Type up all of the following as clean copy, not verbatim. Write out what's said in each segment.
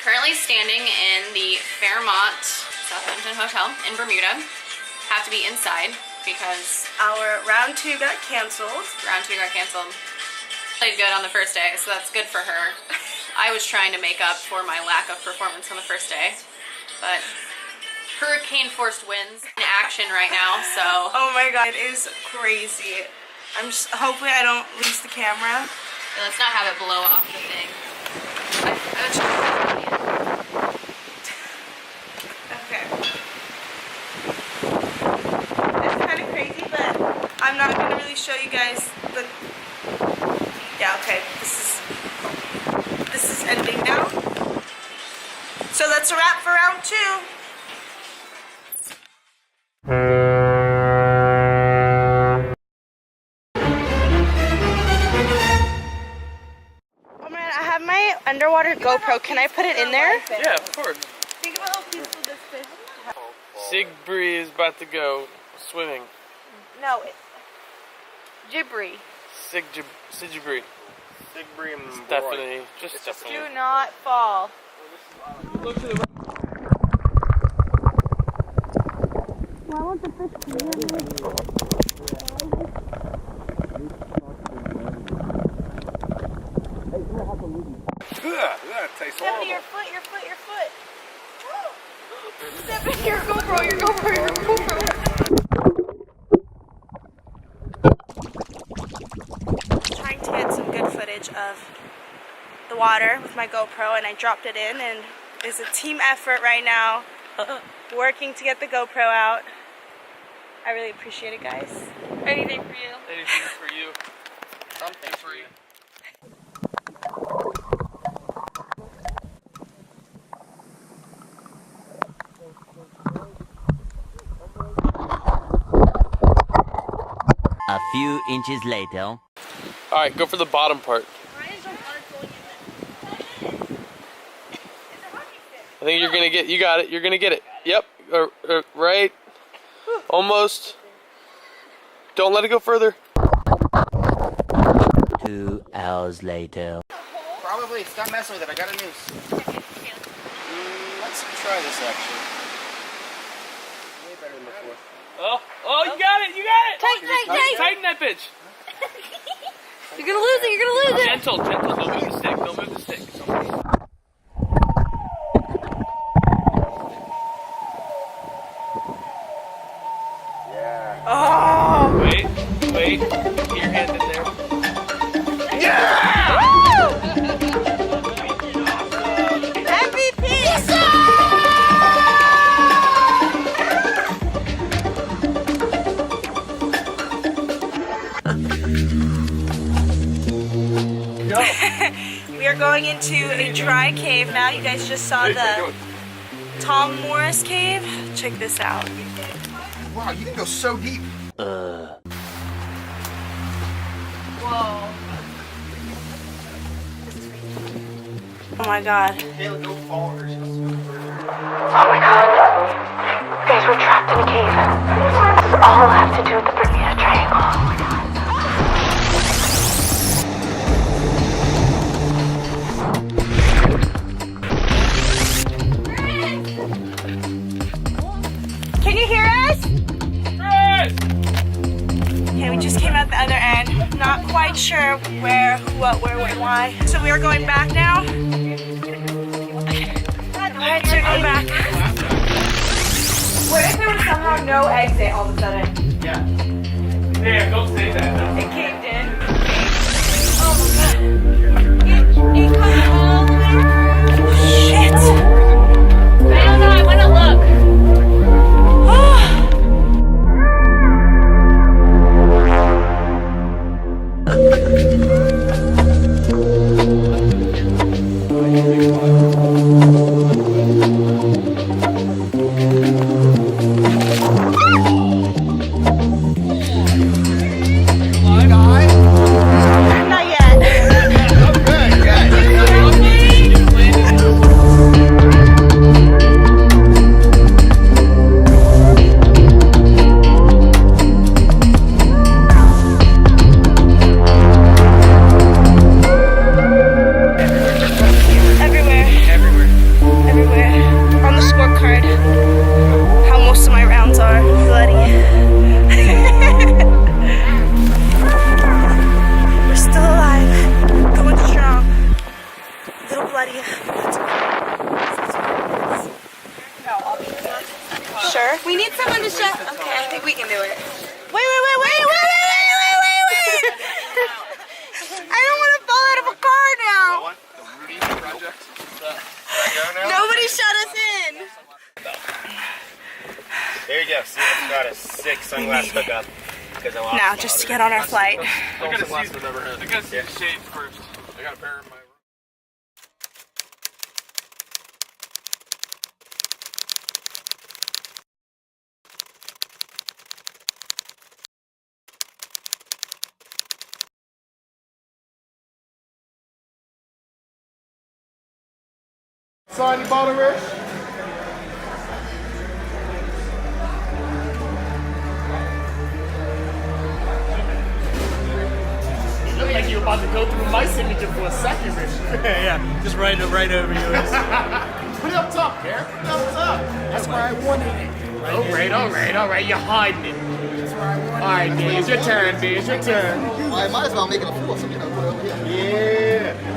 currently standing in the Fairmont Southampton Hotel in Bermuda. Have to be inside because our round 2 got canceled. Played good on the first day, so that's good for her. I was trying to make up for my lack of performance on the first day, but hurricane-forced winds in action right now, so. Oh my god, it is crazy. I'm just, hopefully I don't lose the camera. Yeah, let's not have it blow off the thing. Okay. It's kind of crazy, but I'm not going to really show you guys the... Yeah, okay. This is ending now. So that's a wrap for round 2. My underwater GoPro, can I put it in there? Yeah, of course. Think about how peaceful this fish is. Gibri is about to go swimming. No, Gibri. Gibri and Stephanie. Just Stephanie. Do not fall. Look to the right. Well, I want the fish to be Stephanie, your foot. Stephanie, your GoPro. Trying to get some good footage of the water with my GoPro, and I dropped it in, and it's a team effort right now, working to get the GoPro out. I really appreciate it, guys. Anything for you. Anything for you. Something for you. A few inches later. Alright, go for the bottom part. I think you're gonna get, you got it, you're gonna get it. Yep, right. Almost. Don't let it go further. 2 hours later. Probably, stop messing with it, I got a noose. Let's try this actually. Way better than before. Oh, you got it, you got it! Tight! Tighten that bitch! You're gonna lose it! Gentle, don't move the stick, Yeah. Oh! Wait, get your hand in there. Yeah! MVP! Yes, sir! We are going into a dry cave now. You guys just saw the Tom Morris cave. Check this out. Wow, you can go so deep. Whoa. Oh my god. Kayla, don't fall over. Oh my god. Guys, we're trapped in a cave. This all have to do with the Bermuda Triangle. Oh my god. Can you hear us? Yes! Okay, we just came out the other end. Not quite sure where, what, where, when, why. So we are going back now. Alright, so we're going back. What if there was somehow no exit all of a sudden? Yeah. Damn, don't say that. It caved in. Oh my god. It comes all the way. Shit. I don't know, I wanna look. Not yet. Good. We need someone to show. Okay, I think we can do it. Wait. I don't want to fall out of a car now. The Rudy project. Nobody shut us in. There you go. See, I got a sick sunglass hookup. Now, just to get on our flight. I gotta see the shades first. I got a pair in my room. Saw any bottle, Rich? You look like you were about to go through my signature for a second, Rich. Yeah, just right over yours. Put it up top, Care. Put it up top. That's where I wanted it. All right. You're hiding it. That's where I wanted it. All right, D, it's your turn, D. It's your turn. Well, I might as well make it a fool, so you know, put it over here. Yeah.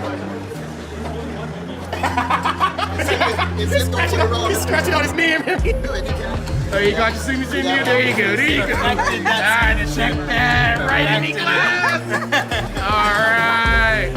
He's scratching on his knee. Oh, you got your signature in here? There you go. Alright, check that right in the glass. Alright.